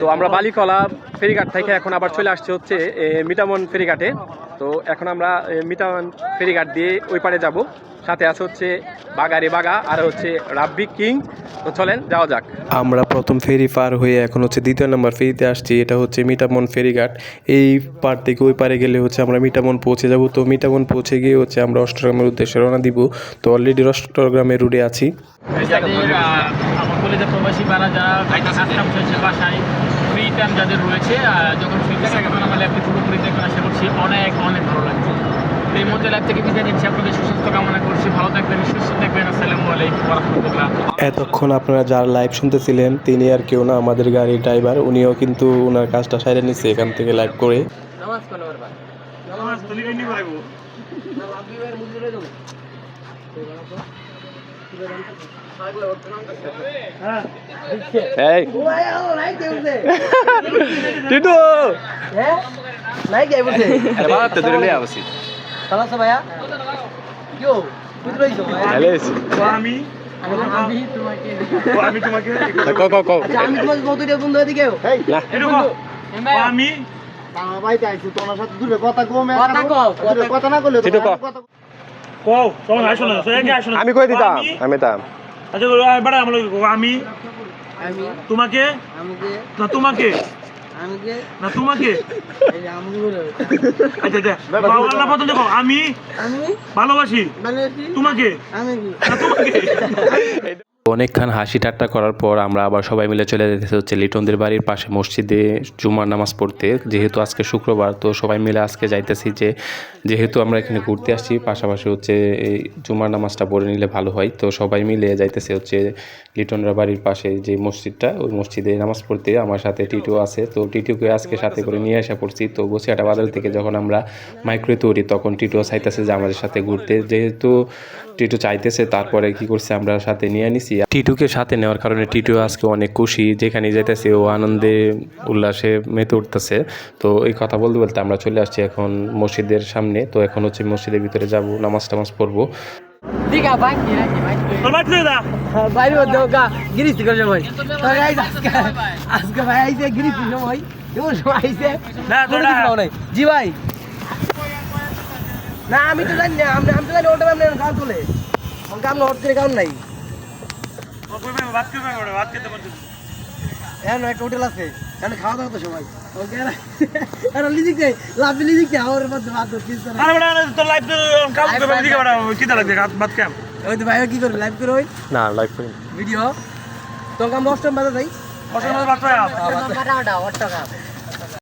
তো আমরা বালিকলা ফেরিঘাট থেকে এখন আবার চলে আসছে হচ্ছে মিটামন ফেরিঘাটে। তো এখন আমরা মিটামন ফেরিঘাট দিয়ে ওই পারে যাব। সাথে আছে হচ্ছে বাগারে বাগা আর হচ্ছে রাব্বি কিং। তো চলেন যাওয়া যাক। আমরা প্রথম ফেরি পার হয়ে এখন হচ্ছে দ্বিতীয় নম্বর ফেরিতে আসছি। এটা হচ্ছে মিটামন ফেরিঘাট। এই পার থেকে ওই পারে গেলে হচ্ছে আমরা মিটামন পৌঁছে যাব। তো মিটামন পৌঁছে গিয়ে হচ্ছে আমরা অষ্টগ্রামের উদ্দেশ্যে রওনা দিব। তো অলরেডি অষ্টগ্রামের রুটে আছি। আমার কলেজের প্রবাসী বারা যারা কাজকাম শেষে বাসায় ফ্রি টাইম যাদের রয়েছে, যখন ফ্রি টাইম তখন আমার ল্যাবটি পুরোপুরি দেখবেন আশা করছি অনেক অনেক ভালো লাগছে। এই মধ্যে ল্যাব থেকে বিদায় নিচ্ছি, আপনাদের সুস্বাস্থ্য কামনা করছি। ভালো থাকবেন, সুস্থ থাকবেন। আসসালামু আলাইকুম ওয়া রাহমাতুল্লাহ। এতক্ষণ আপনারা যার লাইভ শুনতেছিলেন তিনি আর কেউ না, আমাদের গাড়ির ড্রাইভার। উনিও কিন্তু ওনার কাজটা সাইরে নিচ্ছে এখান থেকে লাইভ করে। নামাজ পড়ো বারবার নামাজ তুলিবে নি ভাইবো না লাভি ভাই মুজে রে দাও হ্যাঁ এই নাই দেউছে টিটু হ্যাঁ নাই কে বলছে আরে বাবা তো ধরে নিয়ে আসি। সালাম ভাইয়া কিও বুঝ রইছো হ্যালো তো আমি তোমাকে কো আচ্ছা আমি তোমাকে কত দিয়ে বন্ধু দিকে এই না আমি ভাই চাইছি তোমার সাথে দূরে কথা কম কথা না করলে টিটু কো কও তখন আসো না সে আসো না আমি কই দিতাম আমি তাম আচ্ছা বড় আমল আমি আমি তোমাকে আমাকে না তোমাকে আমাকে না তোমাকে এই আমাকে বলো আচ্ছা আচ্ছা বাংলা পদ দেখো আমি আমি ভালোবাসি ভালোবাসি তোমাকে আমি না তোমাকে। অনেকক্ষণ হাসি ঠাট্টা করার পর আমরা আবার সবাই মিলে চলে যেতে হচ্ছে লিটনদের বাড়ির পাশে মসজিদে জুমার নামাজ পড়তে। যেহেতু আজকে শুক্রবার, তো সবাই মিলে আজকে যাইতেছি যেহেতু আমরা এখানে ঘুরতে আসছি, পাশাপাশি হচ্ছে এই জুমার নামাজটা পড়ে নিলে ভালো হয়। তো সবাই মিলে যাইতেছে হচ্ছে লিটনরা বাড়ির পাশে যে মসজিদটা, ওই মসজিদে নামাজ পড়তে। আমার সাথে টিটু আছে, তো টিটুকে আজকে সাথে করে নিয়ে আসা পড়ছি। তো বসিয়াটা বাজার থেকে যখন আমরা মাইক্রো তৈরি তখন টিটুও চাইতেছে যে আমাদের সাথে ঘুরতে। যেহেতু টিটু চাইতেছে, তারপরে কি করছে আমরা সাথে নিয়ে নিছি। টিটুকে সাথে নেওয়ার কারণে টিটু আজকে অনেক খুশি, যেখানে যাইতেছে ও আনন্দে উল্লাসে মেতে উঠতেছে। তো এই কথা বলতে বলতে আমরা চলে আসছি এখন মসজিদের সামনে। তো এখন হচ্ছে মসজিদের ভিতরে যাব, নামাজ টামাজ পড়বো। দিগা বাকি বাকি তোর বাদ দে দা বাইরে দেওগা গিরিস্তি করে ভাই তো গাইস আজকে ভাই আইছে গিরিস্তি সময় এমন সময় আইছে না তোরা নাই জি ভাই না আমি তো জানি না আমি তো জানি ওটা আমি গান তোলে কাম না হচ্ছে কাম নাই ও কইবে বাদ করবে বড় বাদ করতে পারছিস এখন একটা হোটেল আছে এখানে খাওয়া দাওয়া তো সবাই ওকে আর লিজিকে লাভি লিজিকে আর মধ্যে বাদ দিস আরে বড় তোর লাইভ তো কাম করবে দিকে বড় কি দা লাগবে বাদ কাম ওই তো ভাই কি করবে লাইভ করে ওই না লাইভ করি ভিডিও তো কাম 10 টাকা বাজে যাই অসম্ভব বাদ পায় টাকা